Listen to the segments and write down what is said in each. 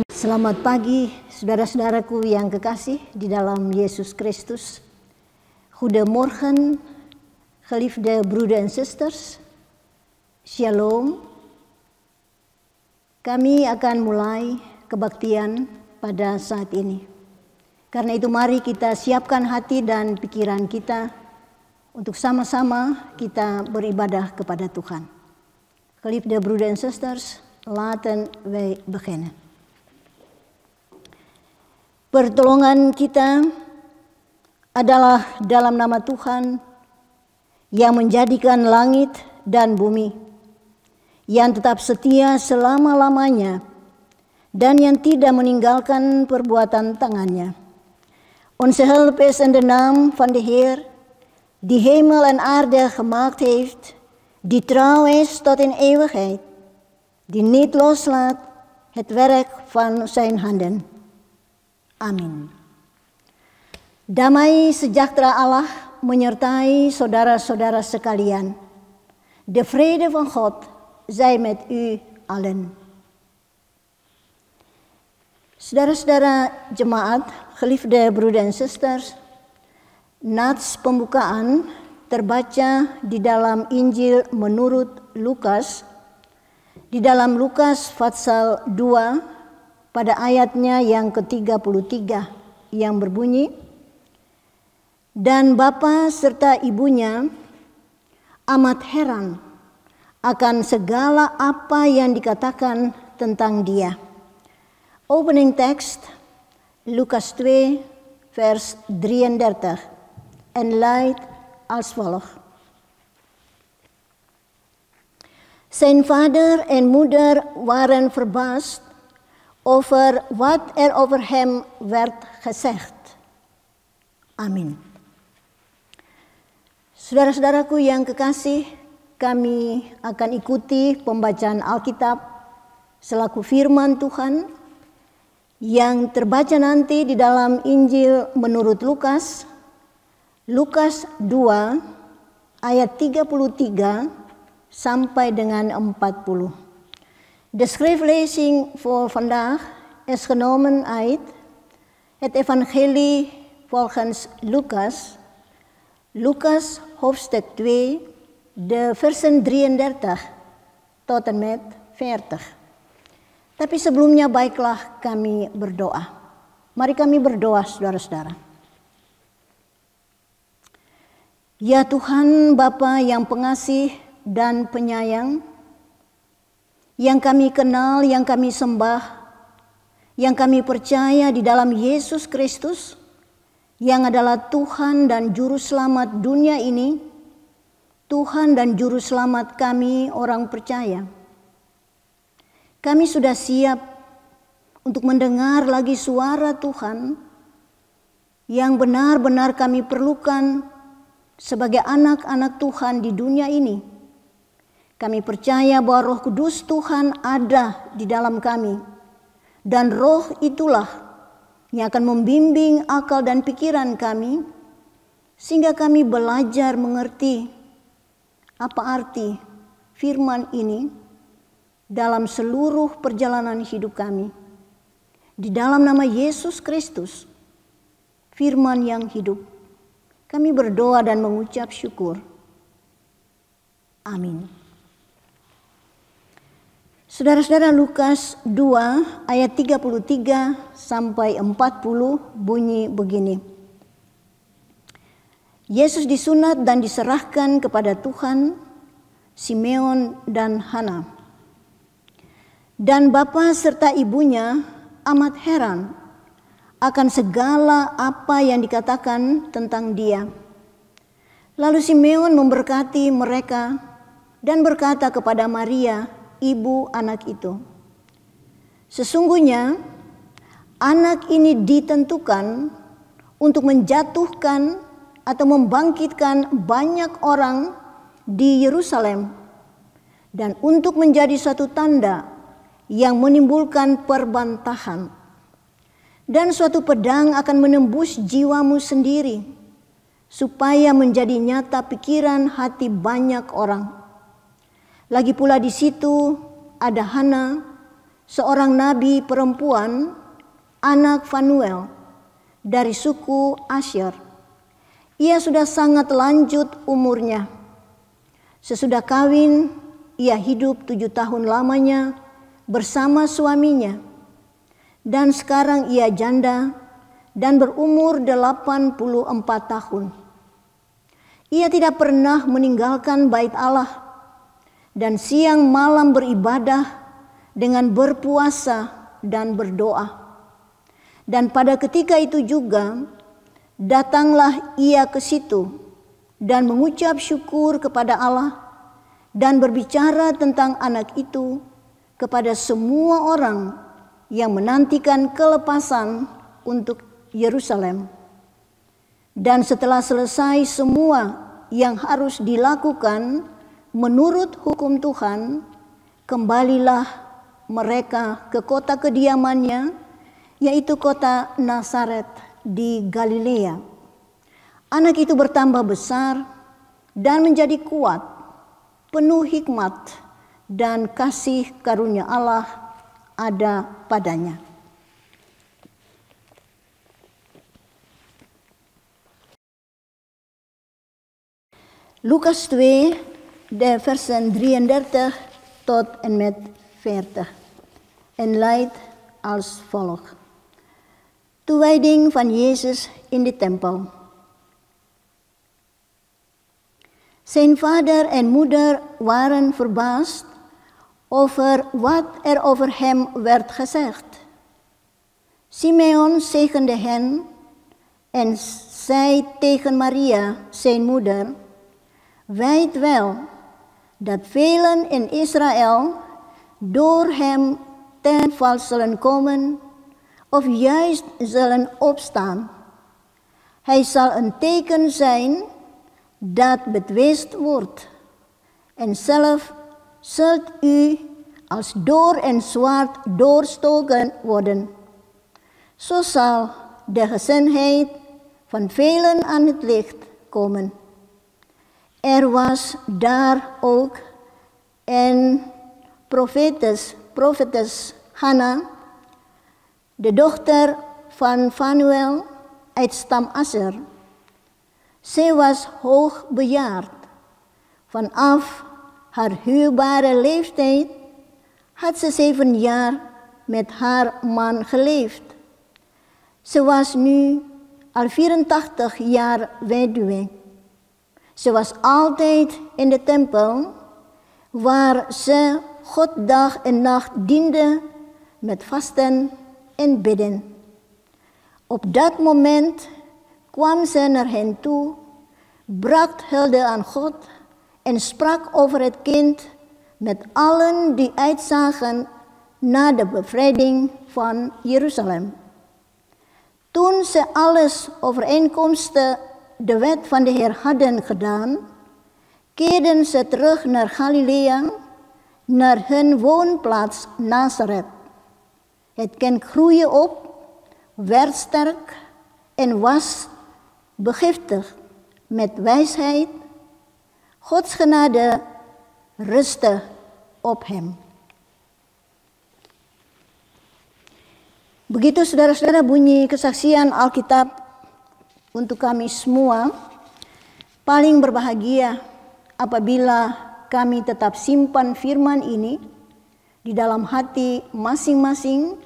Selamat pagi saudara-saudaraku yang kekasih di dalam Yesus Kristus. Goedemorgen, geliefde broeder en sisters. Shalom. Kami akan mulai kebaktian pada saat ini. Karena itu mari kita siapkan hati dan pikiran kita untuk sama-sama kita beribadah kepada Tuhan. Geliefde broeder en sisters, laten wij beginnen. Pertolongan kita adalah dalam nama Tuhan yang menjadikan langit dan bumi, yang tetap setia selama-lamanya dan yang tidak meninggalkan perbuatan tangannya. Onze hulp is in de naam van de Heer, die hemel en aarde gemaakt heeft, die trouw is tot in eeuwigheid, die niet loslaat het werk van zijn handen. Amin. Damai sejahtera Allah menyertai saudara-saudara sekalian. De vrede van God zij met u allen. Saudara-saudara jemaat, geliefde broeder en sisters, nats pembukaan terbaca di dalam Injil menurut Lukas, di dalam Lukas pasal 2 pada ayatnya yang ke-33 yang berbunyi, dan bapa serta ibunya amat heran akan segala apa yang dikatakan tentang dia. Opening text Lukas 2 vers 33 en luidt als volgt. Zijn vader en moeder waren verbaasd over wat er over hem werd gezegd. Amin. Saudara-saudaraku yang kekasih, kami akan ikuti pembacaan Alkitab selaku firman Tuhan yang terbaca nanti di dalam Injil menurut Lukas, Lukas 2 ayat 33 sampai dengan 40. De schriftlezing voor vandaag is genomen uit het evangelie volgens Lukas, Lukas hoofdstuk 2, de versen 33 tot en met 40. Tapi sebelumnya baiklah kami berdoa. Mari kami berdoa saudara-saudara. Ya Tuhan Bapa yang pengasih dan penyayang, yang kami kenal, yang kami sembah, yang kami percaya di dalam Yesus Kristus, yang adalah Tuhan dan Juru Selamat dunia ini, Tuhan dan Juru Selamat kami orang percaya. Kami sudah siap untuk mendengar lagi suara Tuhan yang benar-benar kami perlukan sebagai anak-anak Tuhan di dunia ini. Kami percaya bahwa Roh Kudus Tuhan ada di dalam kami. Dan Roh itulah yang akan membimbing akal dan pikiran kami, sehingga kami belajar mengerti apa arti firman ini dalam seluruh perjalanan hidup kami. Di dalam nama Yesus Kristus, firman yang hidup, kami berdoa dan mengucap syukur. Amin. Saudara-saudara, Lukas 2 ayat 33 sampai 40 bunyi begini. Yesus disunat dan diserahkan kepada Tuhan, Simeon dan Hana. Dan bapa serta ibunya amat heran akan segala apa yang dikatakan tentang dia. Lalu Simeon memberkati mereka dan berkata kepada Maria, ibu anak itu, sesungguhnya anak ini ditentukan untuk menjatuhkan atau membangkitkan banyak orang di Yerusalem dan untuk menjadi suatu tanda yang menimbulkan perbantahan, dan suatu pedang akan menembus jiwamu sendiri supaya menjadi nyata pikiran hati banyak orang. Lagi pula di situ ada Hana seorang nabi perempuan, anak Fanuel dari suku Asher. Ia sudah sangat lanjut umurnya. Sesudah kawin, ia hidup 7 tahun lamanya bersama suaminya. Dan sekarang ia janda dan berumur 84 tahun. Ia tidak pernah meninggalkan bait Allah dan siang malam beribadah dengan berpuasa dan berdoa. Dan pada ketika itu juga datanglah ia ke situ dan mengucap syukur kepada Allah dan berbicara tentang anak itu kepada semua orang yang menantikan kelepasan untuk Yerusalem. Dan setelah selesai semua yang harus dilakukan menurut hukum Tuhan, kembalilah mereka ke kota kediamannya, yaitu kota Nazaret di Galilea. Anak itu bertambah besar dan menjadi kuat, penuh hikmat dan kasih karunia Allah ada padanya. Lukas 2, de versen 33 tot en met 40. En luidt als volgt. Toewijding van Jezus in de tempel. Zijn vader en moeder waren verbaasd over wat er over hem werd gezegd. Simeon zegende hen en zei tegen Maria, zijn moeder: weet wel dat velen in Israël door hem ten val zullen komen of juist zullen opstaan. Hij zal een teken zijn dat betwist wordt. En zelf zult u als door en zwaard doorstoken worden. Zo zal de gezindheid van velen aan het licht komen. Er was daar ook een profetes Hanna, de dochter van Fanuel uit stam Asher. Zij was hoogbejaard. Vanaf haar huwbare leeftijd had ze 7 jaar met haar man geleefd. Ze was nu al 84 jaar weduwe. Ze was altijd in de tempel, waar ze God dag en nacht diende met vasten en bidden. Op dat moment kwam ze naar hen toe, bracht hulde aan God en sprak over het kind met allen die uitzagen naar de bevrijding van Jeruzalem. Toen ze alles overeenkomstig de wet van de Heer hadden gedaan, keerden ze terug naar Galilea, naar hun woonplaats Nazaret. Het kind groeide op, werd sterk en was begiftigd met wijsheid. Gods genade rustte op hem. Begitu saudara-saudara bunyi kesaksian Alkitab untuk kami semua. Paling berbahagia apabila kami tetap simpan firman ini di dalam hati masing-masing,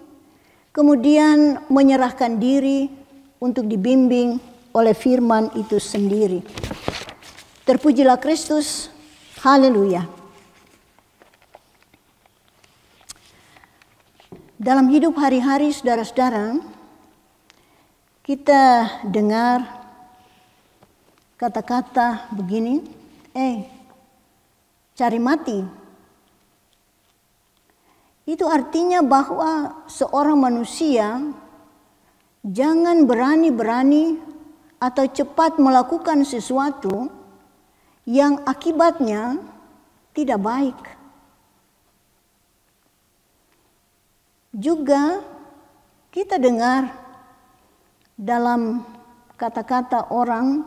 kemudian menyerahkan diri untuk dibimbing oleh firman itu sendiri. Terpujilah Kristus, haleluya. Dalam hidup hari-hari saudara-saudara, kita dengar kata-kata begini, cari mati. Itu artinya bahwa seorang manusia jangan berani-berani atau cepat melakukan sesuatu yang akibatnya tidak baik. Juga kita dengar dalam kata-kata orang,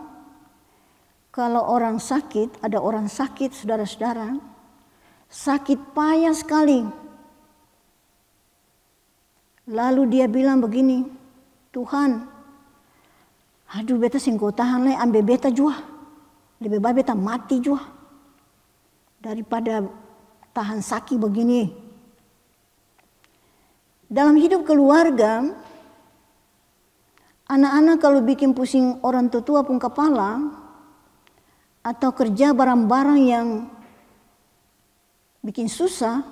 kalau orang sakit, ada orang sakit saudara-saudara, sakit payah sekali. Lalu dia bilang begini, Tuhan, aduh beta sing kau tahan leh, ambil beta jua. Lebih baik beta mati jua daripada tahan sakit begini. Dalam hidup keluarga, anak-anak kalau bikin pusing orang tua pun kepala, atau kerja barang-barang yang bikin susah,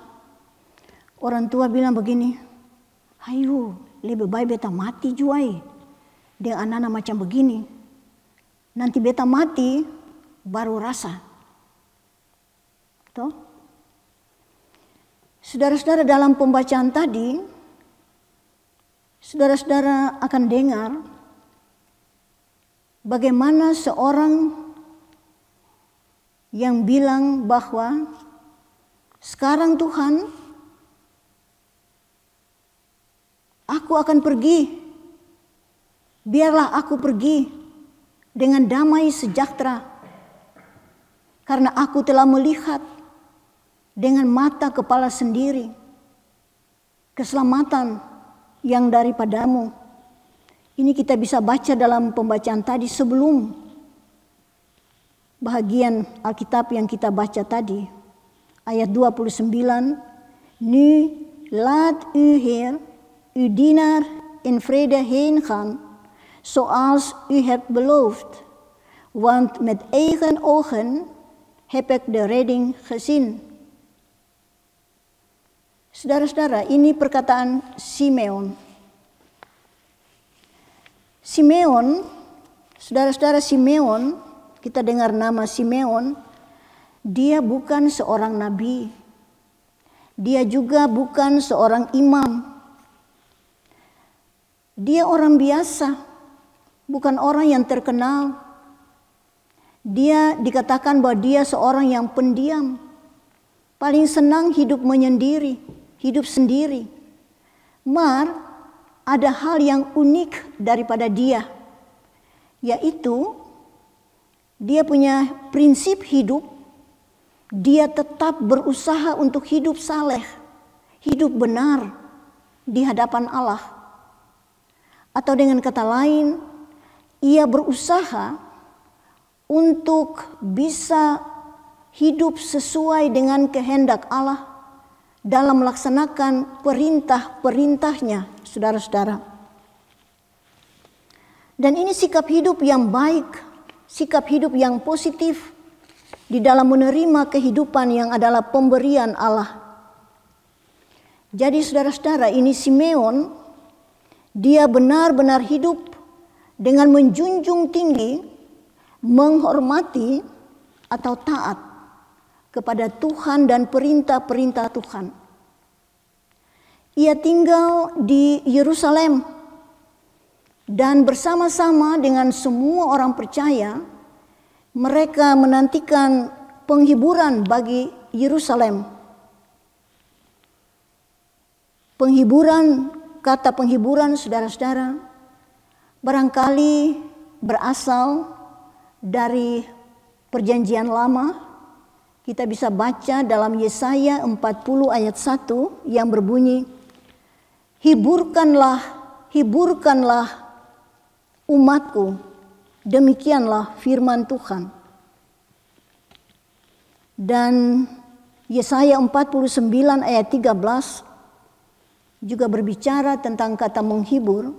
orang tua bilang begini, ayo lebih baik beta mati juai dengan anak-anak macam begini. Nanti beta mati baru rasa. Toh? Saudara-saudara, dalam pembacaan tadi, saudara-saudara akan dengar bagaimana seorang yang bilang bahwa sekarang Tuhan, aku akan pergi. Biarlah aku pergi dengan damai sejahtera. Karena aku telah melihat dengan mata kepala sendiri keselamatan yang daripadamu. Ini kita bisa baca dalam pembacaan tadi sebelum bahagian Alkitab yang kita baca tadi. Ayat 29. Nu laat u Heer uw dienaar in vrede heen gaan, zoals u hebt beloofd. Want met eigen ogen heb ik de redding gezien. Saudara-saudara, ini perkataan Simeon. Simeon, saudara-saudara, Simeon, kita dengar nama Simeon, dia bukan seorang nabi. Dia juga bukan seorang imam. Dia orang biasa, bukan orang yang terkenal. Dia dikatakan bahwa dia seorang yang pendiam, paling senang hidup menyendiri, hidup sendiri. Mar, ada hal yang unik daripada dia, yaitu dia punya prinsip hidup. Dia tetap berusaha untuk hidup saleh, hidup benar di hadapan Allah. Atau dengan kata lain, ia berusaha untuk bisa hidup sesuai dengan kehendak Allah dalam melaksanakan perintah-perintahnya, saudara-saudara. Dan ini sikap hidup yang baik, sikap hidup yang positif di dalam menerima kehidupan yang adalah pemberian Allah. Jadi saudara-saudara, ini Simeon, dia benar-benar hidup dengan menjunjung tinggi, menghormati atau taat kepada Tuhan dan perintah-perintah Tuhan. Ia tinggal di Yerusalem dan bersama-sama dengan semua orang percaya, mereka menantikan penghiburan bagi Yerusalem. Penghiburan, kata penghiburan, saudara-saudara, barangkali berasal dari Perjanjian Lama. Kita bisa baca dalam Yesaya 40 ayat 1 yang berbunyi, hiburkanlah, hiburkanlah umatku, demikianlah firman Tuhan. Dan Yesaya 49 ayat 13 juga berbicara tentang kata menghibur.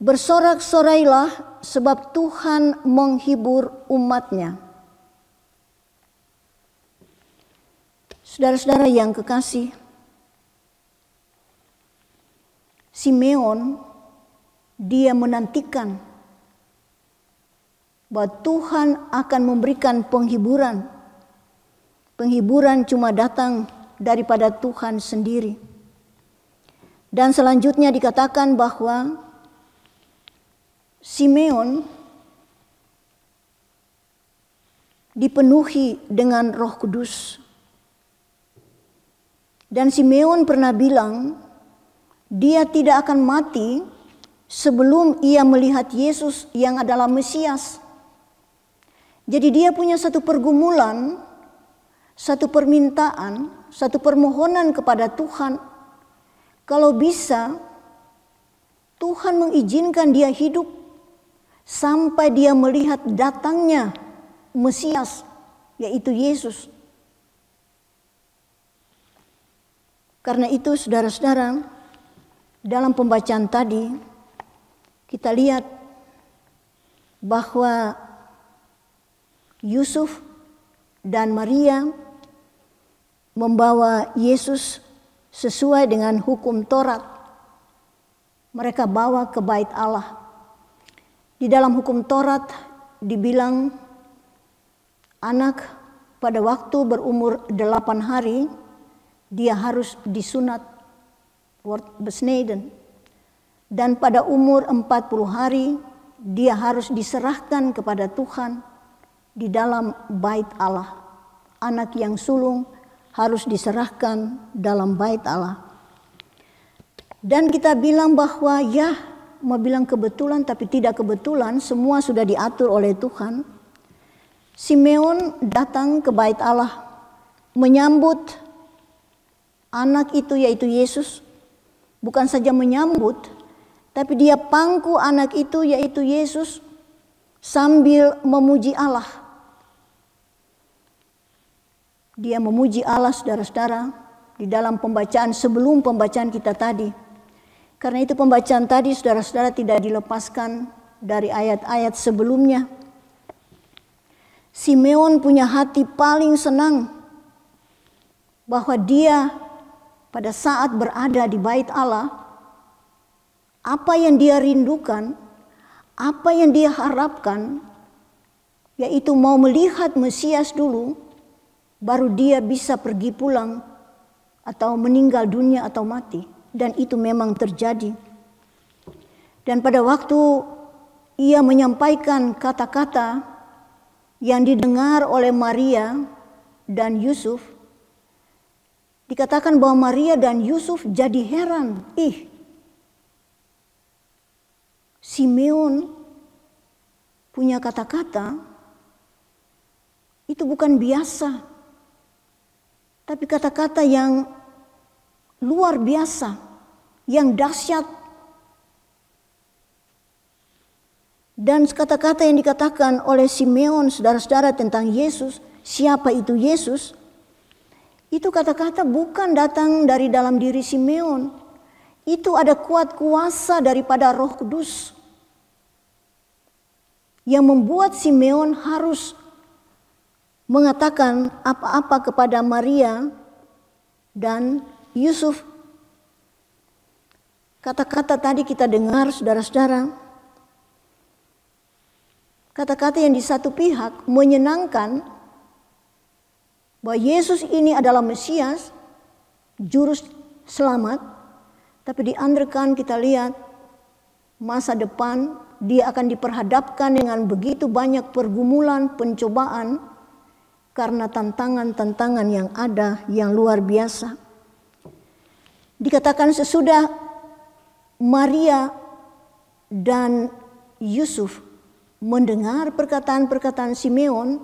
Bersorak-sorailah sebab Tuhan menghibur umatnya. Saudara-saudara yang kekasih, Simeon, dia menantikan bahwa Tuhan akan memberikan penghiburan. Penghiburan cuma datang daripada Tuhan sendiri. Dan selanjutnya dikatakan bahwa Simeon dipenuhi dengan Roh Kudus. Dan Simeon pernah bilang, dia tidak akan mati sebelum ia melihat Yesus yang adalah Mesias. Jadi dia punya satu pergumulan, satu permintaan, satu permohonan kepada Tuhan Kalau bisa, Tuhan mengizinkan dia hidup sampai dia melihat datangnya Mesias, yaitu Yesus. Karena itu saudara-saudara, dalam pembacaan tadi kita lihat bahwa Yusuf dan Maria membawa Yesus sesuai dengan hukum Taurat. Mereka bawa ke bait Allah. Di dalam hukum Taurat dibilang anak pada waktu berumur 8 hari dia harus disunat, word besneden. Dan pada umur 40 hari dia harus diserahkan kepada Tuhan di dalam bait Allah. Anak yang sulung harus diserahkan dalam bait Allah. Dan kita bilang bahwa ya, mau bilang kebetulan tapi tidak kebetulan, semua sudah diatur oleh Tuhan. Simeon datang ke bait Allah menyambut anak itu yaitu Yesus. Bukan saja menyambut, tapi dia pangku anak itu yaitu Yesus sambil memuji Allah. Dia memuji Allah saudara-saudara di dalam pembacaan sebelum pembacaan kita tadi. Karena itu pembacaan tadi saudara-saudara tidak dilepaskan dari ayat-ayat sebelumnya. Simeon punya hati paling senang bahwa dia pada saat berada di bait Allah, apa yang dia rindukan, apa yang dia harapkan, yaitu mau melihat Mesias dulu, baru dia bisa pergi pulang atau meninggal dunia atau mati. Dan itu memang terjadi. Dan pada waktu ia menyampaikan kata-kata yang didengar oleh Maria dan Yusuf, dikatakan bahwa Maria dan Yusuf jadi heran. Simeon punya kata-kata itu bukan biasa, tapi kata-kata yang luar biasa, yang dahsyat. Dan kata-kata yang dikatakan oleh Simeon saudara-saudara tentang Yesus, siapa itu Yesus, itu kata-kata bukan datang dari dalam diri Simeon. Itu ada kuat kuasa daripada Roh Kudus yang membuat Simeon harus mengatakan apa-apa kepada Maria dan Yusuf. Kata-kata tadi kita dengar saudara-saudara. Kata-kata yang di satu pihak menyenangkan bahwa Yesus ini adalah Mesias, juru selamat. Tapi di underkan kita lihat masa depan dia akan diperhadapkan dengan begitu banyak pergumulan, pencobaan karena tantangan-tantangan yang ada yang luar biasa. Dikatakan sesudah Maria dan Yusuf mendengar perkataan-perkataan Simeon,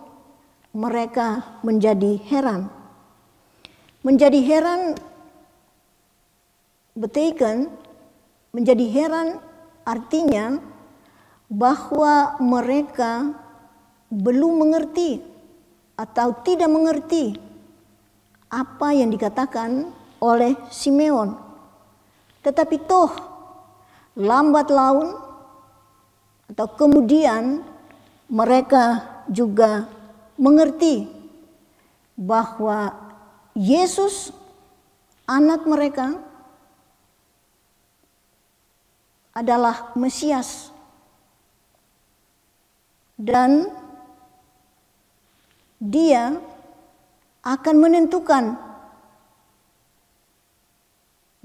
mereka menjadi heran. Menjadi heran menjadi heran artinya bahwa mereka belum mengerti atau tidak mengerti apa yang dikatakan oleh Simeon. Tetapi toh lambat laun atau kemudian mereka juga mengerti bahwa Yesus anak mereka adalah Mesias dan dia akan menentukan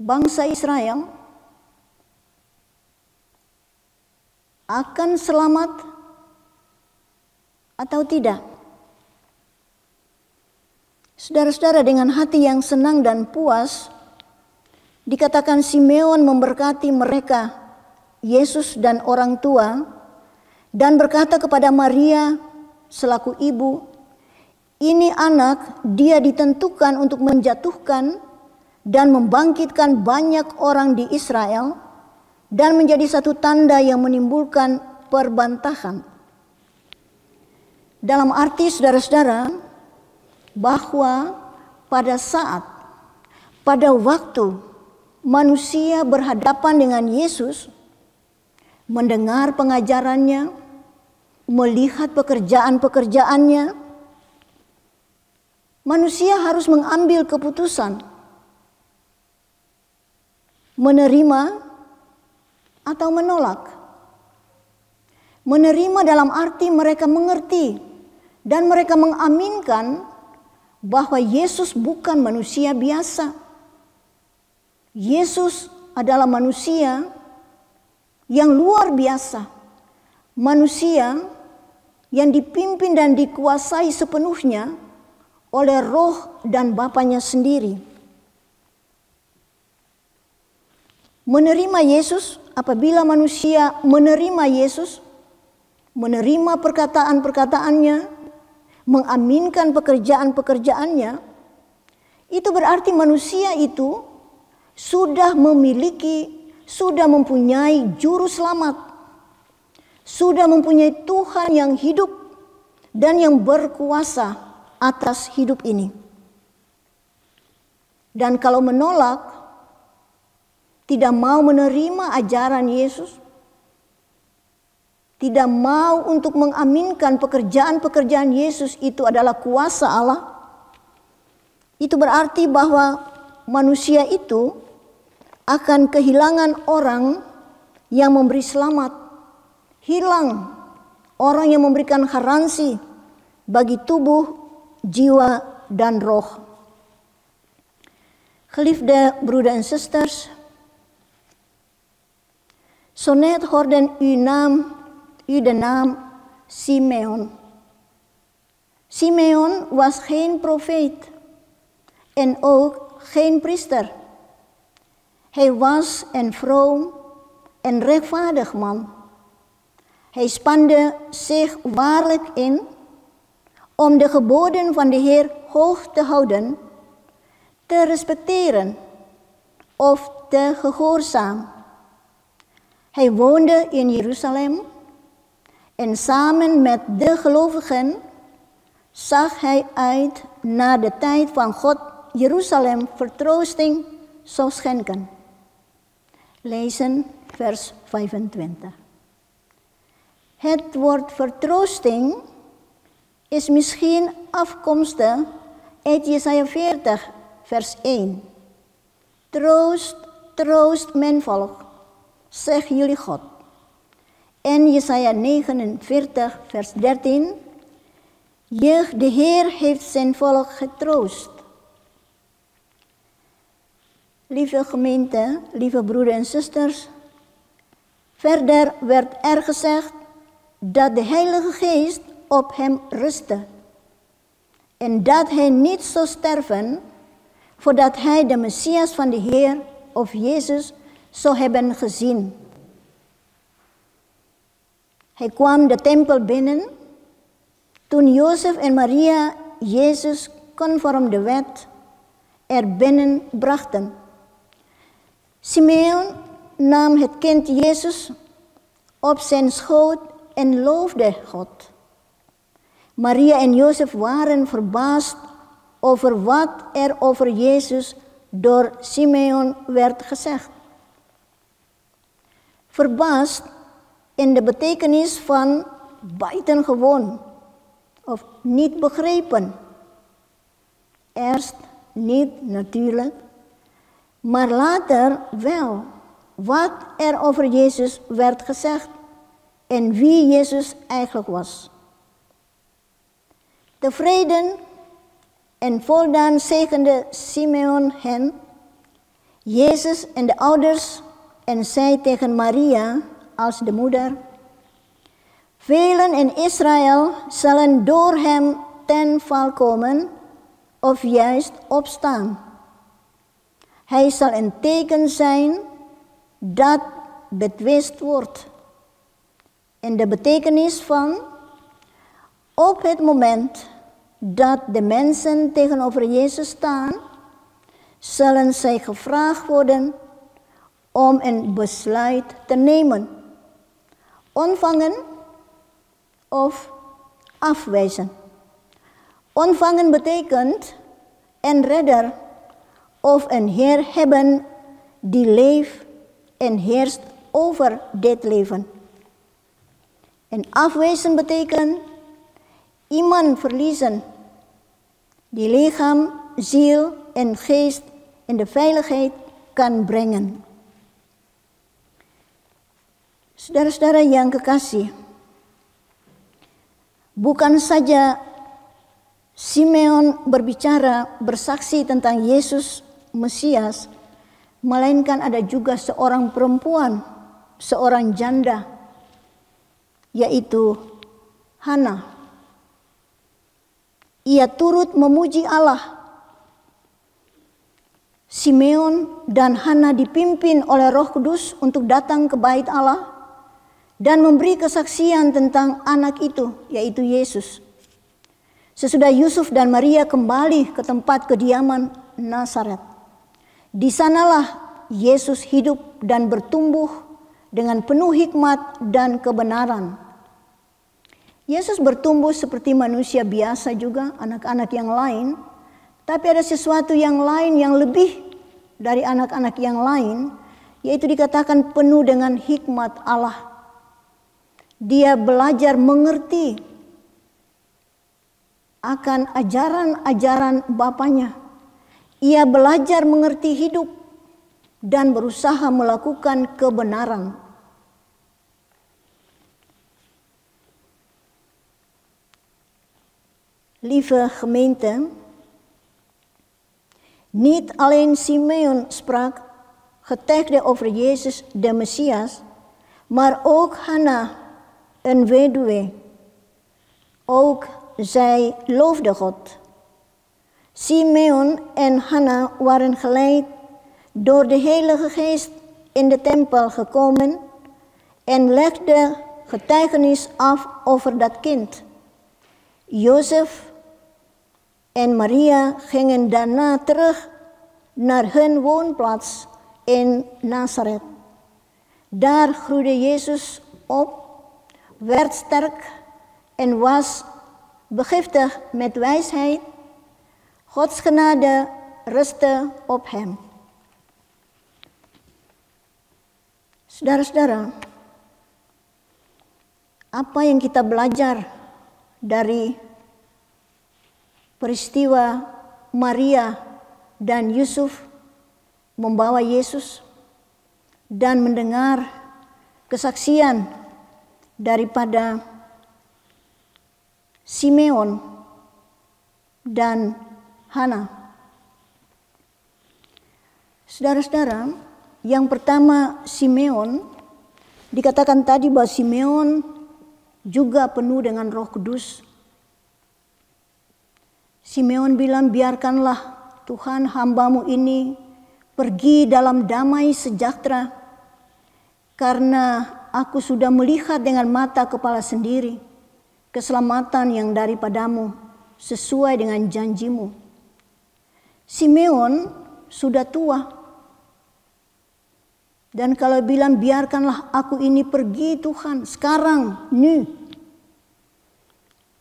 bangsa Israel akan selamat atau tidak. Saudara-saudara, dengan hati yang senang dan puas, dikatakan Simeon memberkati mereka, Yesus dan orang tua, dan berkata kepada Maria selaku ibu, ini anak dia ditentukan untuk menjatuhkan dan membangkitkan banyak orang di Israel dan menjadi satu tanda yang menimbulkan perbantahan. Dalam arti saudara-saudara bahwa pada waktu manusia berhadapan dengan Yesus, mendengar pengajarannya, melihat pekerjaan-pekerjaannya, manusia harus mengambil keputusan menerima atau menolak. Menerima dalam arti mereka mengerti dan mereka mengaminkan bahwa Yesus bukan manusia biasa. Yesus adalah manusia yang luar biasa. Manusia yang dipimpin dan dikuasai sepenuhnya oleh Roh dan Bapanya sendiri. Menerima Yesus, apabila manusia menerima Yesus, menerima perkataan-perkataannya, mengaminkan pekerjaan-pekerjaannya, itu berarti manusia itu sudah mempunyai juru selamat, sudah mempunyai Tuhan yang hidup dan yang berkuasa atas hidup ini. Dan kalau menolak, tidak mau menerima ajaran Yesus, tidak mau untuk mengaminkan pekerjaan-pekerjaan Yesus itu adalah kuasa Allah, itu berarti bahwa manusia itu akan kehilangan orang yang memberi selamat, hilang orang yang memberikan garansi bagi tubuh, jiwa, dan roh. Geliefde broeder en zusters, zo net hoorden u de naam Simeon. Simeon was geen profeet en ook geen priester. Hij was een vroom en rechtvaardig man. Hij spande zich waarlijk in om de geboden van de Heer hoog te houden, te respecteren of te gehoorzamen. Hij woonde in Jeruzalem en samen met de gelovigen zag hij uit naar de tijd van God Jeruzalem vertroosting zou schenken. Lezen vers 25. Het woord vertroosting is misschien afkomstig uit Jesaja 40 vers 1. Troost, troost mijn volk, zegt jullie God. En Jesaja 49 vers 13. De Heer heeft zijn volk getroost. Lieve gemeente, lieve broeders en zusters, verder werd er gezegd dat de Heilige Geest op hem rustte en dat hij niet zou sterven voordat hij de Messias van de Heer of Jezus zou hebben gezien. Hij kwam de tempel binnen toen Jozef en Maria Jezus conform de wet er binnen brachten. Simeon nam het kind Jezus op zijn schoot en loofde God. Maria en Jozef waren verbaasd over wat er over Jezus door Simeon werd gezegd. Verbaasd in de betekenis van buitengewoon of niet begrepen. Eerst niet natuurlijk, maar later wel wat er over Jezus werd gezegd en wie Jezus eigenlijk was. Tevreden en voldaan zegende Simeon hen, Jezus en de ouders, en zei tegen Maria als de moeder: velen in Israël zullen door hem ten val komen of juist opstaan. Hij zal een teken zijn dat betwist wordt. En de betekenis van: op het moment dat de mensen tegenover Jezus staan, zullen zij gevraagd worden om een besluit te nemen. Ontvangen of afwijzen. Ontvangen betekent een redder of een Heer hebben die leeft en heerst over dit leven. En afwijzen betekent iemand verliezen die lichaam, ziel en geest in de veiligheid kan brengen. Saudara-saudara yang kekasih, bukan saja Simeon berbicara bersaksi tentang Yesus Mesias, melainkan ada juga seorang perempuan, seorang janda, yaitu Hana. Ia turut memuji Allah. Simeon dan Hana dipimpin oleh Roh Kudus untuk datang ke bait Allah dan memberi kesaksian tentang anak itu, yaitu Yesus. Sesudah Yusuf dan Maria kembali ke tempat kediaman Nazaret, di sanalah Yesus hidup dan bertumbuh dengan penuh hikmat dan kebenaran. Yesus bertumbuh seperti manusia biasa juga, anak-anak yang lain, tapi ada sesuatu yang lain yang lebih dari anak-anak yang lain, yaitu dikatakan penuh dengan hikmat Allah. Dia belajar mengerti akan ajaran-ajaran Bapaknya. Ia belajar mengerti hidup dan berusaha melakukan kebenaran. Lieve gemeente, niet alleen Simeon sprak, getuigde over Jezus de Messias, maar ook Hana, een weduwe. Ook zij loofde God. Simeon en Hana waren geleid door de Heilige Geest in de tempel gekomen en legden getuigenis af over dat kind. Jozef en Maria gingen daarna terug naar hun woonplaats in Nazaret. Daar groeide Jezus op, werd sterk en was begiftigd met wijsheid. Gods genade rustte op hem. Saudara-saudara, apa yang kita belajar dari peristiwa Maria dan Yusuf membawa Yesus dan mendengar kesaksian daripada Simeon dan Hana? Saudara-saudara, yang pertama Simeon, dikatakan tadi bahwa Simeon juga penuh dengan Roh Kudus. Simeon bilang, biarkanlah Tuhan hambamu ini pergi dalam damai sejahtera, karena aku sudah melihat dengan mata kepala sendiri keselamatan yang daripadamu sesuai dengan janjimu. Simeon sudah tua, dan kalau bilang biarkanlah aku ini pergi Tuhan sekarang, nih.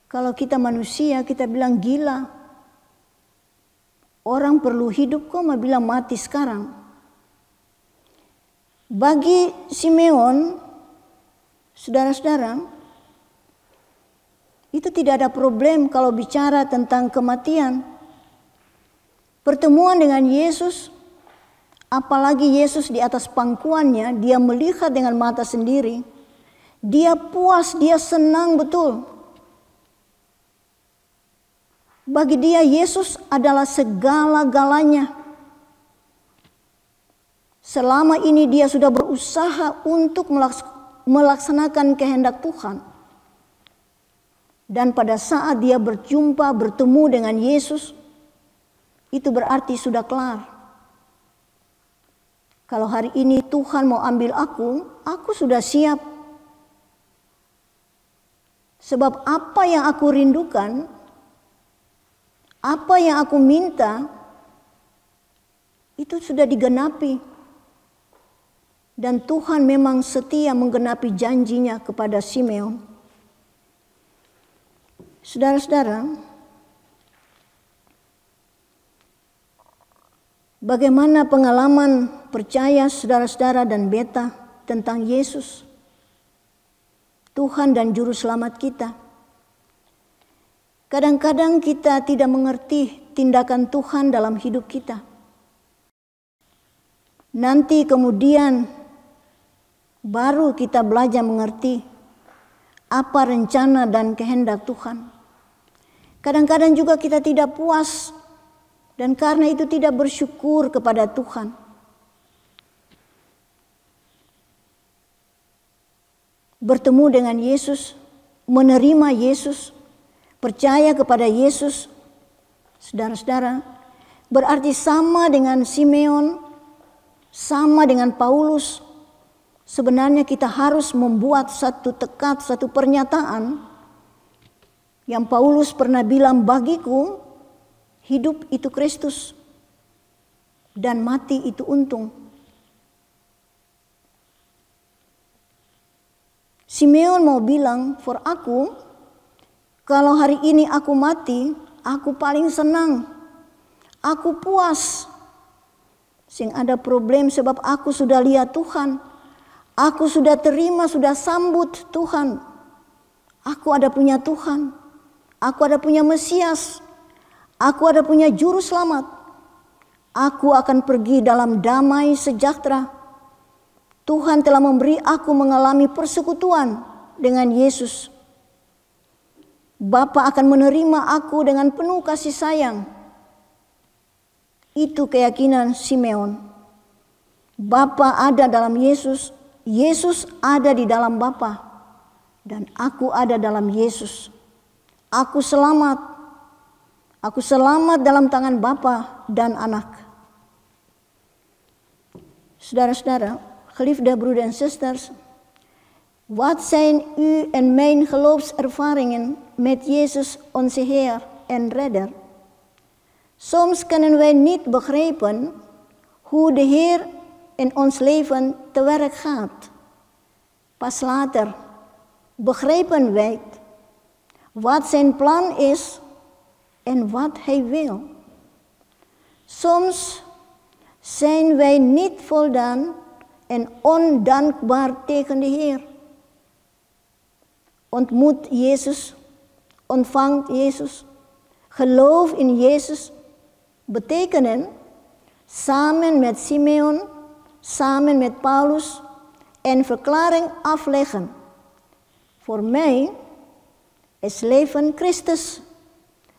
Kalau kita manusia kita bilang gila. Orang perlu hidup kok mau bilang mati sekarang. Bagi Simeon, saudara-saudara, itu tidak ada problem kalau bicara tentang kematian. Pertemuan dengan Yesus, apalagi Yesus di atas pangkuannya, dia melihat dengan mata sendiri. Dia puas, dia senang betul. Bagi dia Yesus adalah segala-galanya. Selama ini dia sudah berusaha untuk melaksanakan kehendak Tuhan. Dan pada saat dia berjumpa, bertemu dengan Yesus, itu berarti sudah kelar. Kalau hari ini Tuhan mau ambil aku sudah siap. Sebab apa yang aku rindukan, apa yang aku minta, Itu sudah digenapi. Dan Tuhan memang setia menggenapi janjinya kepada Simeon. Saudara-saudara, bagaimana pengalaman percaya saudara-saudara dan beta tentang Yesus, Tuhan dan Juru Selamat kita? Kadang-kadang kita tidak mengerti tindakan Tuhan dalam hidup kita. Nanti kemudian baru kita belajar mengerti apa rencana dan kehendak Tuhan. Kadang-kadang juga kita tidak puas dan karena itu tidak bersyukur kepada Tuhan. Bertemu dengan Yesus, menerima Yesus, percaya kepada Yesus, saudara-saudara, berarti sama dengan Simeon, sama dengan Paulus. Sebenarnya kita harus membuat satu tekad, satu pernyataan yang Paulus pernah bilang, bagiku hidup itu Kristus dan mati itu untung. Simeon mau bilang, for aku, kalau hari ini aku mati, aku paling senang, aku puas. Sing ada problem sebab aku sudah lihat Tuhan. Aku sudah terima, sudah sambut Tuhan. Aku ada punya Tuhan. Aku ada punya Mesias. Aku ada punya Juru Selamat. Aku akan pergi dalam damai sejahtera. Tuhan telah memberi aku mengalami persekutuan dengan Yesus. Bapa akan menerima aku dengan penuh kasih sayang. Itu keyakinan Simeon. Bapa ada dalam Yesus. Yesus ada di dalam Bapa dan aku ada dalam Yesus. Aku selamat. Aku selamat dalam tangan Bapa dan Anak. Saudara-saudara, geliefde broeders en zusters, wat zijn u en mijn geloofservaringen met Jezus onze Heer en Redder? Soms kunnen wij niet begrijpen hoe de Heer in ons leven te werk gaat. Pas later begrijpen wij wat zijn plan is en wat hij wil. Soms zijn wij niet voldaan en ondankbaar tegen de Heer. Ontmoet Jezus, ontvangt Jezus, geloof in Jezus betekenen samen met Simeon, samen met Paulus en verklaring afleggen. Voor mij is leven Christus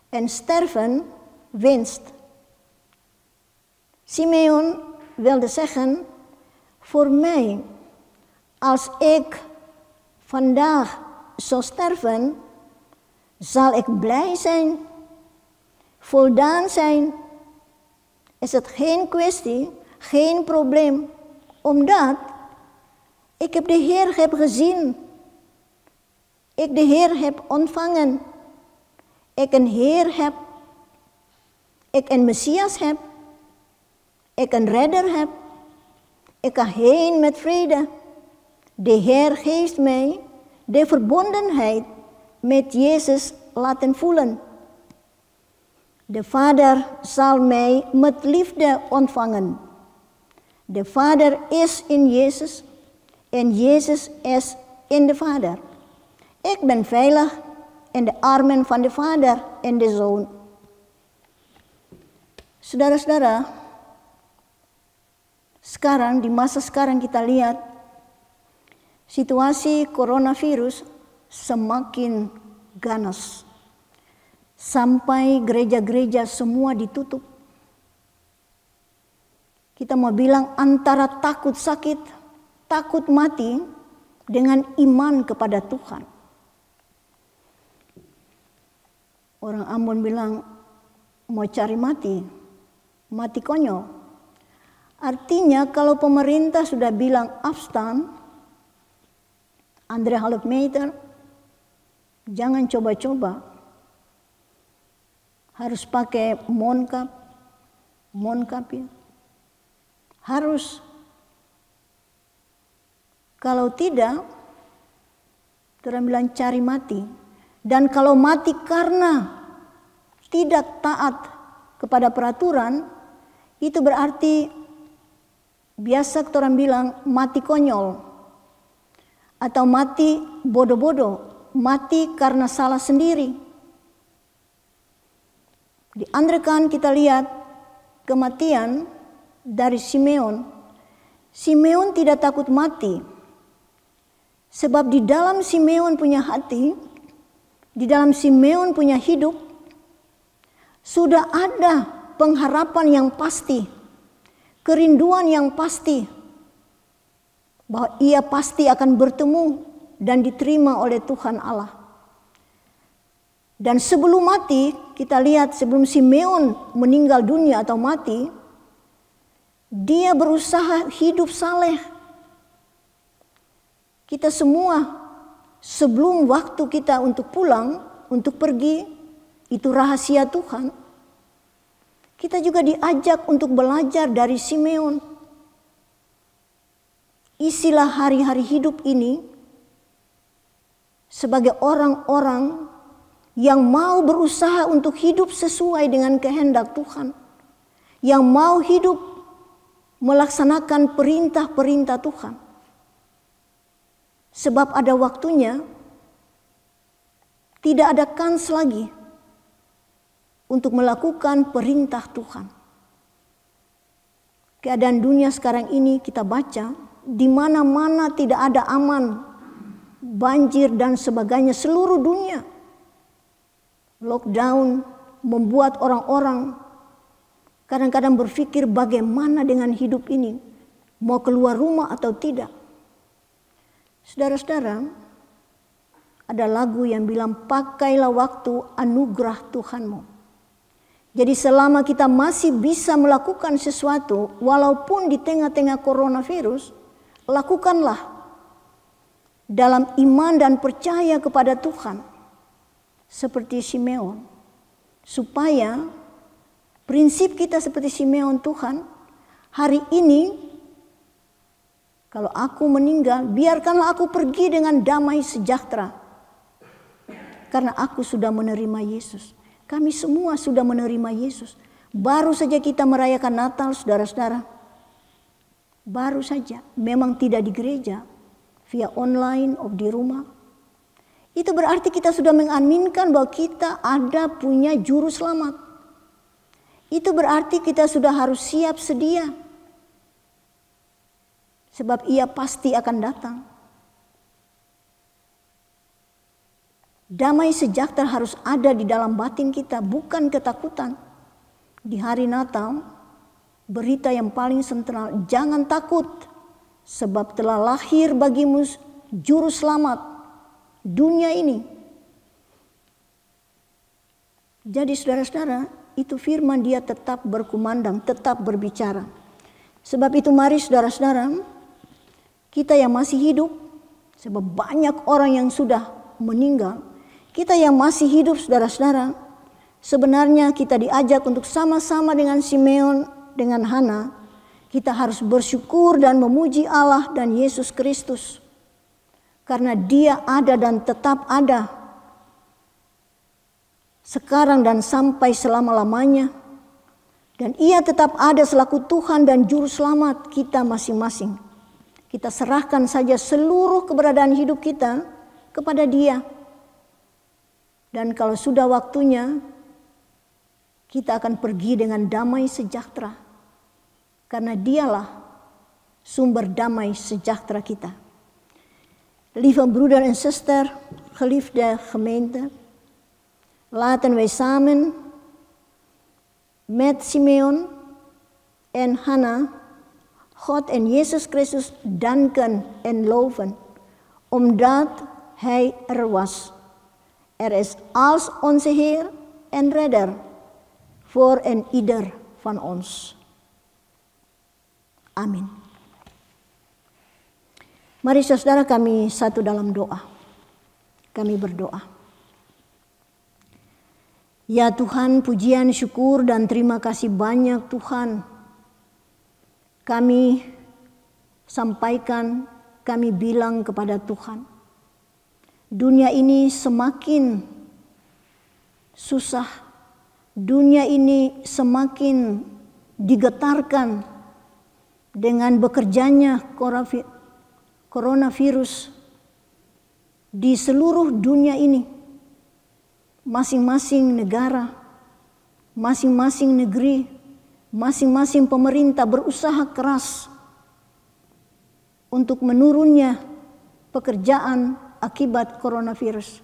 en sterven winst. Simeon wilde zeggen, voor mij, als ik vandaag zou sterven, zal ik blij zijn, voldaan zijn. Is het geen kwestie, geen probleem, omdat ik heb de Heer heb gezien. Ik de Heer heb ontvangen. Ik een Heer heb. Ik een Messias heb. Ik een Redder heb. Ik ga heen met vrede. De Heer geeft mij de verbondenheid met Jezus laten voelen. De Vader zal mij met liefde ontvangen. De Vader is in Jezus en Jezus is in de Vader. Ik ben veilig in de armen van de Vader en de Zoon. Saudara-saudara, sekarang di masa sekarang kita lihat situasi coronavirus semakin ganas. Sampai gereja-gereja semua ditutup. Kita mau bilang antara takut sakit, takut mati dengan iman kepada Tuhan. Orang Ambon bilang mau cari mati, mati konyol. Artinya kalau pemerintah sudah bilang afstand, 1,5 meter, jangan coba-coba. Harus pakai moonkap ya. Harus. Kalau tidak, orang bilang cari mati. Dan kalau mati karena tidak taat kepada peraturan, itu berarti biasa orang bilang mati konyol. Atau mati bodoh-bodoh, mati karena salah sendiri. Di Andrekan kita lihat kematian dari Simeon. Simeon tidak takut mati. Sebab di dalam Simeon punya hati, di dalam Simeon punya hidup, sudah ada pengharapan yang pasti, kerinduan yang pasti, bahwa ia pasti akan bertemu dan diterima oleh Tuhan Allah. Dan sebelum mati, kita lihat sebelum Simeon meninggal dunia atau mati, dia berusaha hidup saleh. Kita semua sebelum waktu kita untuk pulang, untuk pergi, itu rahasia Tuhan. Kita juga diajak untuk belajar dari Simeon. Isilah hari-hari hidup ini sebagai orang-orang yang mau berusaha untuk hidup sesuai dengan kehendak Tuhan. Yang mau hidup melaksanakan perintah-perintah Tuhan. Sebab ada waktunya tidak ada kans lagi untuk melakukan perintah Tuhan. Keadaan dunia sekarang ini kita baca, di mana-mana tidak ada aman, banjir dan sebagainya, seluruh dunia. Lockdown membuat orang-orang kadang-kadang berpikir bagaimana dengan hidup ini, mau keluar rumah atau tidak. Saudara-saudara, ada lagu yang bilang pakailah waktu anugerah Tuhanmu. Jadi selama kita masih bisa melakukan sesuatu walaupun di tengah-tengah coronavirus, lakukanlah dalam iman dan percaya kepada Tuhan. Seperti Simeon. Supaya prinsip kita seperti Simeon, Tuhan, hari ini kalau aku meninggal, biarkanlah aku pergi dengan damai sejahtera. Karena aku sudah menerima Yesus. Kami semua sudah menerima Yesus. Baru saja kita merayakan Natal, saudara-saudara. Baru saja. Memang tidak di gereja. Via online, di rumah. Itu berarti kita sudah mengaminkan bahwa kita ada punya juru selamat. Itu berarti kita sudah harus siap sedia. Sebab ia pasti akan datang. Damai sejahtera harus ada di dalam batin kita, bukan ketakutan. Di hari Natal, berita yang paling sentral, jangan takut. Sebab telah lahir bagimu juru selamat dunia ini. Jadi saudara-saudara, itu firman dia tetap berkumandang, tetap berbicara. Sebab itu mari saudara-saudara, kita yang masih hidup, sebab banyak orang yang sudah meninggal, kita yang masih hidup saudara-saudara, sebenarnya kita diajak untuk sama-sama dengan Simeon, dengan Hana, kita harus bersyukur dan memuji Allah dan Yesus Kristus. Karena dia ada dan tetap ada. Sekarang dan sampai selama-lamanya. Dan ia tetap ada selaku Tuhan dan Juru Selamat kita masing-masing. Kita serahkan saja seluruh keberadaan hidup kita kepada dia. Dan kalau sudah waktunya, kita akan pergi dengan damai sejahtera. Karena dialah sumber damai sejahtera kita. Lieve broeder en zuster, geliefde gemeente. Laten wij samen met Simeon en Hana God en Jezus Christus danken en loven, omdat Hij er was. Er is als onze Heer en Redder voor en ieder van ons. Amin. Mari saudara kami satu dalam doa. Kami berdoa. Ya Tuhan, pujian, syukur dan terima kasih banyak Tuhan. kami sampaikan, kami bilang kepada Tuhan, dunia ini semakin susah, dunia ini semakin digetarkan dengan bekerjanya coronavirus di seluruh dunia ini. Masing-masing negara, masing-masing negeri, masing-masing pemerintah berusaha keras untuk menurunnya pekerjaan akibat coronavirus.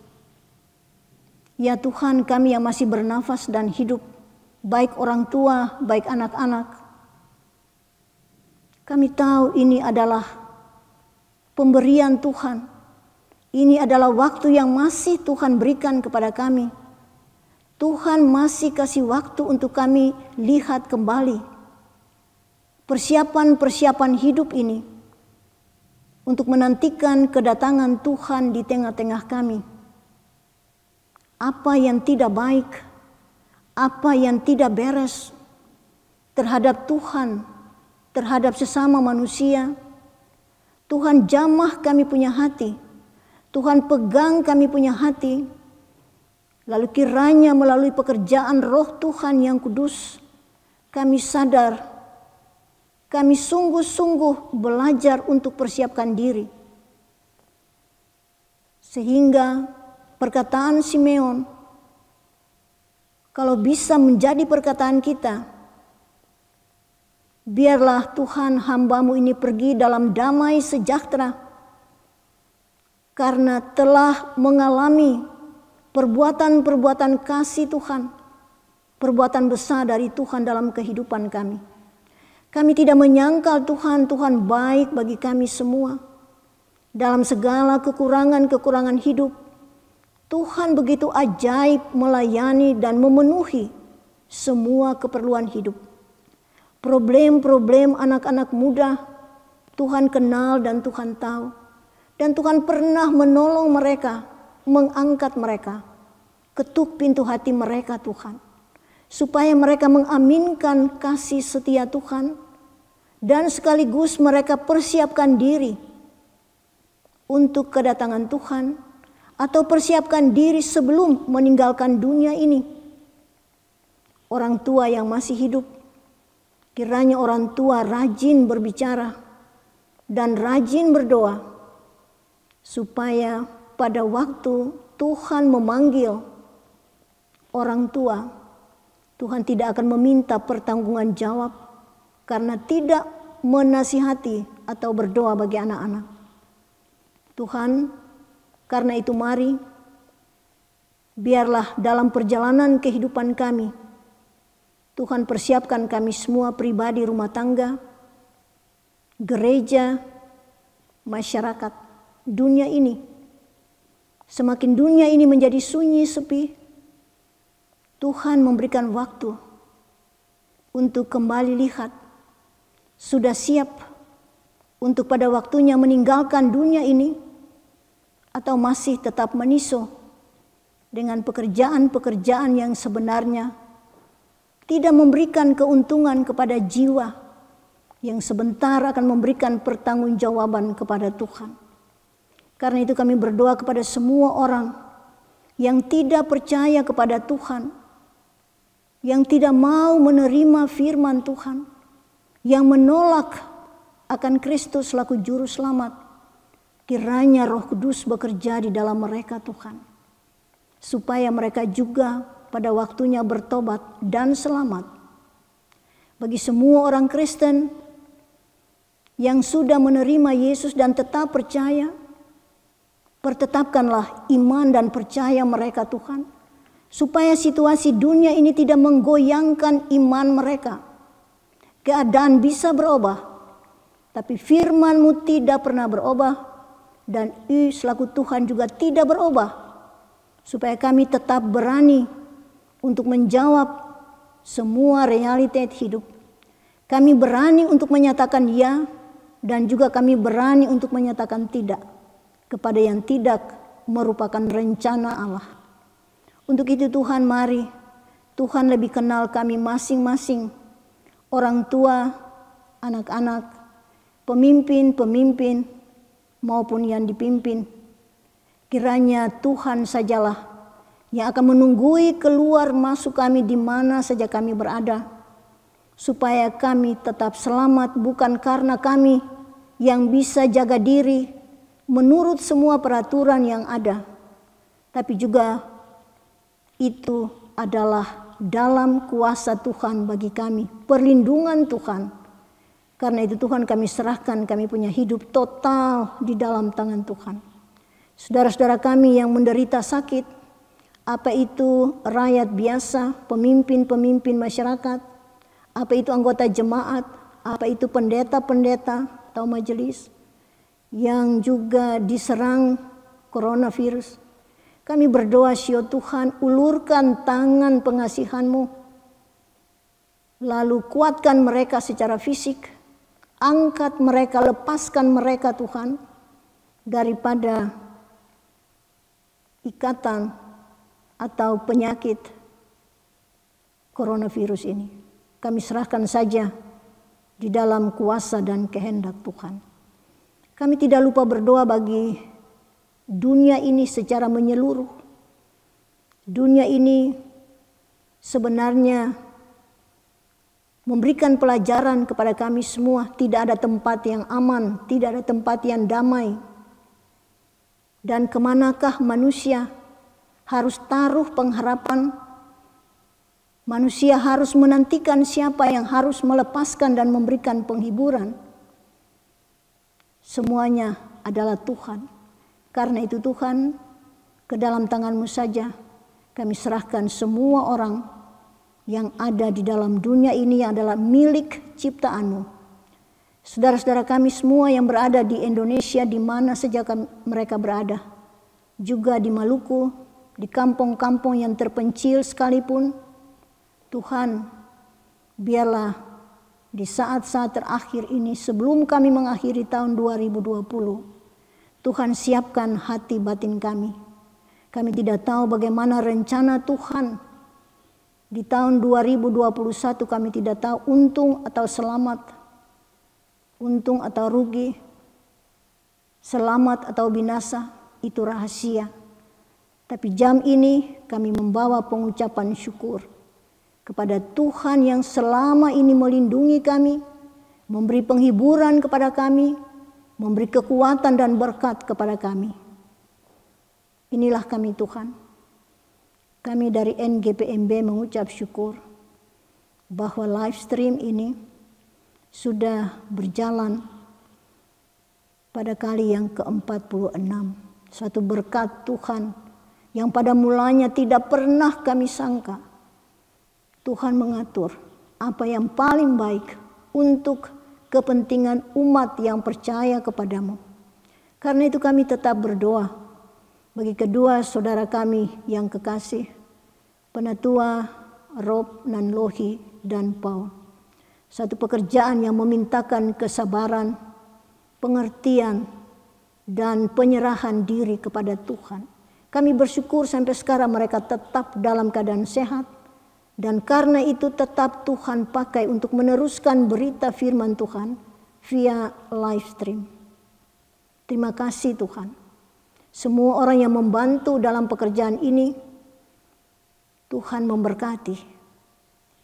Ya Tuhan, kami yang masih bernafas dan hidup, baik orang tua, baik anak-anak, kami tahu ini adalah pemberian Tuhan. Ini adalah waktu yang masih Tuhan berikan kepada kami. Tuhan masih kasih waktu untuk kami lihat kembali persiapan-persiapan hidup ini untuk menantikan kedatangan Tuhan di tengah-tengah kami. Apa yang tidak baik, apa yang tidak beres terhadap Tuhan, terhadap sesama manusia, Tuhan jamah kami punya hati. Tuhan pegang kami punya hati, lalu kiranya melalui pekerjaan Roh Tuhan yang kudus, kami sadar, kami sungguh-sungguh belajar untuk persiapkan diri. Sehingga perkataan Simeon, kalau bisa menjadi perkataan kita, biarlah Tuhan hamba-Mu ini pergi dalam damai sejahtera, karena telah mengalami perbuatan-perbuatan kasih Tuhan, perbuatan besar dari Tuhan dalam kehidupan kami. Kami tidak menyangkal Tuhan baik bagi kami semua. Dalam segala kekurangan-kekurangan hidup, Tuhan begitu ajaib melayani dan memenuhi semua keperluan hidup. Problem-problem anak-anak muda, Tuhan kenal dan Tuhan tahu. Dan Tuhan pernah menolong mereka, mengangkat mereka, ketuk pintu hati mereka Tuhan. Supaya mereka mengaminkan kasih setia Tuhan. Dan sekaligus mereka persiapkan diri untuk kedatangan Tuhan. Atau persiapkan diri sebelum meninggalkan dunia ini. Orang tua yang masih hidup, kiranya orang tua rajin berbicara dan rajin berdoa. Supaya pada waktu Tuhan memanggil orang tua, Tuhan tidak akan meminta pertanggungan jawab karena tidak menasihati atau berdoa bagi anak-anak. Tuhan, karena itu mari, biarlah dalam perjalanan kehidupan kami, Tuhan persiapkan kami semua pribadi, rumah tangga, gereja, masyarakat, dunia ini. Semakin dunia ini menjadi sunyi sepi, Tuhan memberikan waktu untuk kembali lihat, sudah siap untuk pada waktunya meninggalkan dunia ini, atau masih tetap meniso dengan pekerjaan-pekerjaan yang sebenarnya tidak memberikan keuntungan kepada jiwa, yang sebentar akan memberikan pertanggungjawaban kepada Tuhan. Karena itu kami berdoa kepada semua orang yang tidak percaya kepada Tuhan, yang tidak mau menerima firman Tuhan, yang menolak akan Kristus selaku juru selamat. Kiranya Roh Kudus bekerja di dalam mereka Tuhan, supaya mereka juga pada waktunya bertobat dan selamat. Bagi semua orang Kristen yang sudah menerima Yesus dan tetap percaya, pertetapkanlah iman dan percaya mereka Tuhan, supaya situasi dunia ini tidak menggoyangkan iman mereka. Keadaan bisa berubah, tapi firman-Mu tidak pernah berubah, dan selaku Tuhan juga tidak berubah, supaya kami tetap berani untuk menjawab semua realitas hidup. Kami berani untuk menyatakan ya, dan juga kami berani untuk menyatakan tidak kepada yang tidak merupakan rencana Allah. Untuk itu Tuhan, mari Tuhan lebih kenal kami masing-masing, orang tua, anak-anak, pemimpin-pemimpin maupun yang dipimpin. Kiranya Tuhan sajalah yang akan menunggui keluar masuk kami di mana saja kami berada, supaya kami tetap selamat bukan karena kami yang bisa jaga diri menurut semua peraturan yang ada, tapi juga itu adalah dalam kuasa Tuhan bagi kami, perlindungan Tuhan. Karena itu Tuhan kami serahkan, kami punya hidup total di dalam tangan Tuhan. Saudara-saudara kami yang menderita sakit, apa itu rakyat biasa, pemimpin-pemimpin masyarakat, apa itu anggota jemaat, apa itu pendeta-pendeta atau majelis yang juga diserang coronavirus. Kami berdoa, ya Tuhan, ulurkan tangan pengasihan-Mu, lalu kuatkan mereka secara fisik, angkat mereka, lepaskan mereka Tuhan daripada ikatan atau penyakit coronavirus ini. Kami serahkan saja di dalam kuasa dan kehendak Tuhan. Kami tidak lupa berdoa bagi dunia ini secara menyeluruh. Dunia ini sebenarnya memberikan pelajaran kepada kami semua. Tidak ada tempat yang aman, tidak ada tempat yang damai. Dan kemanakah manusia harus taruh pengharapan? Manusia harus menantikan siapa yang harus melepaskan dan memberikan penghiburan. Semuanya adalah Tuhan. Karena itu Tuhan, ke dalam tangan-Mu saja kami serahkan semua orang yang ada di dalam dunia ini yang adalah milik ciptaan-Mu. Saudara-saudara kami semua yang berada di Indonesia, di mana saja mereka berada, juga di Maluku, di kampung-kampung yang terpencil sekalipun, Tuhan, biarlah di saat-saat terakhir ini sebelum kami mengakhiri tahun 2020, Tuhan siapkan hati batin kami. Kami tidak tahu bagaimana rencana Tuhan di tahun 2021. Kami tidak tahu untung atau selamat, untung atau rugi, selamat atau binasa, itu rahasia. Tapi jam ini kami membawa pengucapan syukur kepada Tuhan yang selama ini melindungi kami, memberi penghiburan kepada kami, memberi kekuatan dan berkat kepada kami. Inilah kami Tuhan. Kami dari NGPMB mengucap syukur bahwa live stream ini sudah berjalan pada kali yang ke-46. Suatu berkat Tuhan yang pada mulanya tidak pernah kami sangka. Tuhan mengatur apa yang paling baik untuk kepentingan umat yang percaya kepadamu. Karena itu kami tetap berdoa bagi kedua saudara kami yang kekasih, Penatua Rob Nanlohi dan Paul. Satu pekerjaan yang memintakan kesabaran, pengertian, dan penyerahan diri kepada Tuhan. Kami bersyukur sampai sekarang mereka tetap dalam keadaan sehat. Dan karena itu tetap Tuhan pakai untuk meneruskan berita firman Tuhan via live stream. Terima kasih Tuhan. Semua orang yang membantu dalam pekerjaan ini, Tuhan memberkati.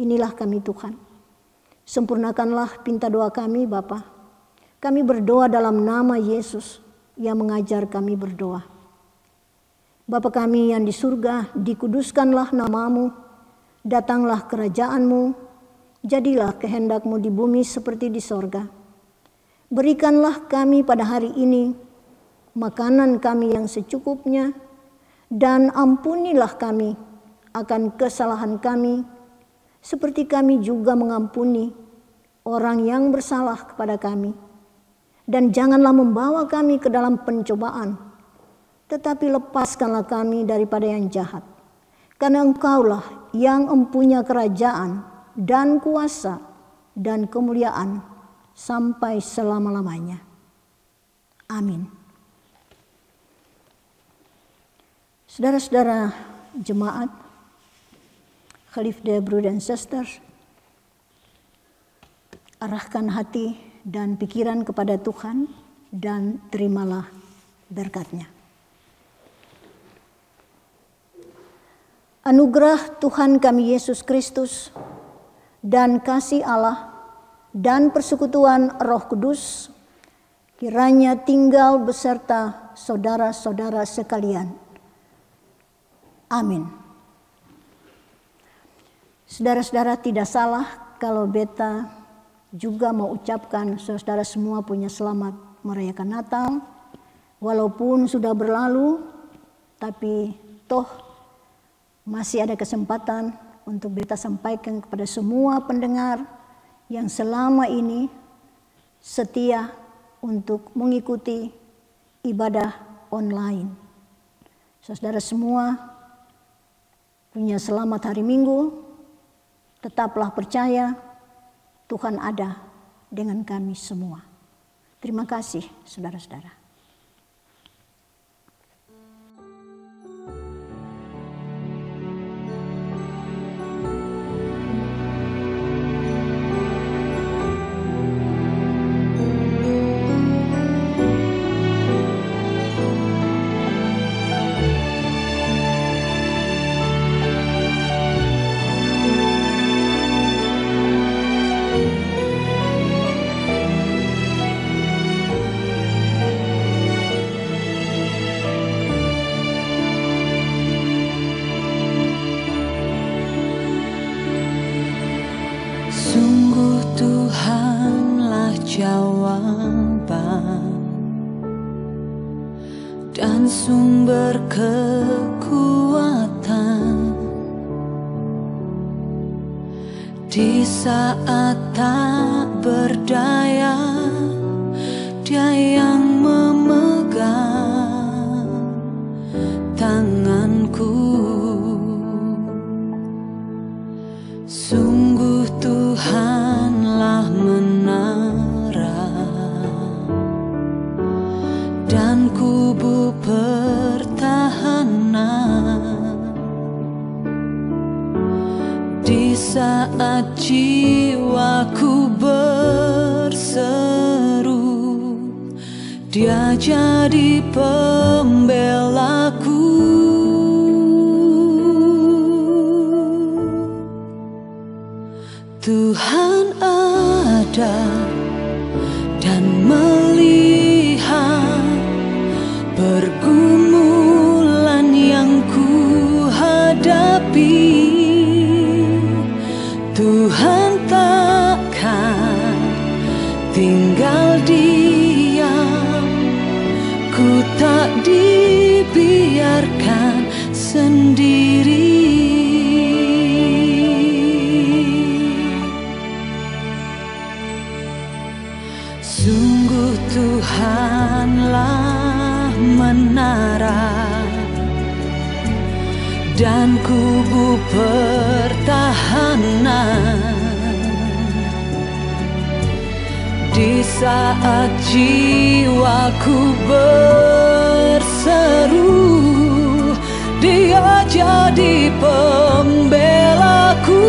Inilah kami Tuhan. Sempurnakanlah pinta doa kami Bapa. Kami berdoa dalam nama Yesus yang mengajar kami berdoa. Bapa kami yang di surga, dikuduskanlah nama-Mu. Datanglah kerajaan-Mu, jadilah kehendak-Mu di bumi seperti di sorga. Berikanlah kami pada hari ini makanan kami yang secukupnya, dan ampunilah kami akan kesalahan kami, seperti kami juga mengampuni orang yang bersalah kepada kami. Dan janganlah membawa kami ke dalam pencobaan, tetapi lepaskanlah kami daripada yang jahat. Karena Engkaulah yang mempunyai kerajaan dan kuasa dan kemuliaan sampai selama-lamanya. Amin. Saudara-saudara jemaat, Khalifah, Brother and Sisters, arahkan hati dan pikiran kepada Tuhan dan terimalah berkat-Nya. Anugerah Tuhan kami Yesus Kristus dan kasih Allah dan persekutuan Roh Kudus kiranya tinggal beserta saudara-saudara sekalian. Amin. Saudara-saudara, tidak salah kalau beta juga mau ucapkan saudara semua punya selamat merayakan Natal. Walaupun sudah berlalu, tapi toh masih ada kesempatan untuk beta sampaikan kepada semua pendengar yang selama ini setia untuk mengikuti ibadah online. Saudara semua punya selamat hari Minggu. Tetaplah percaya Tuhan ada dengan kami semua. Terima kasih saudara-saudara. Sungguh Tuhanlah jawaban dan sumber kekuatan di saat tak berdaya. Dia yang memegang tanganku. Sungguh Tuhanlah menara dan kubu pertahanan di saat jiwaku berseru. Dia jadi pembelaku. Tuhan ada dan melihat pergumulan yang ku hadapi. Tuhan takkan tinggal diam, ku tak dibiarkan sendiri. Sungguh Tuhanlah menara dan kubu pertahanan di saat jiwaku berseru. Dia jadi pembelaku.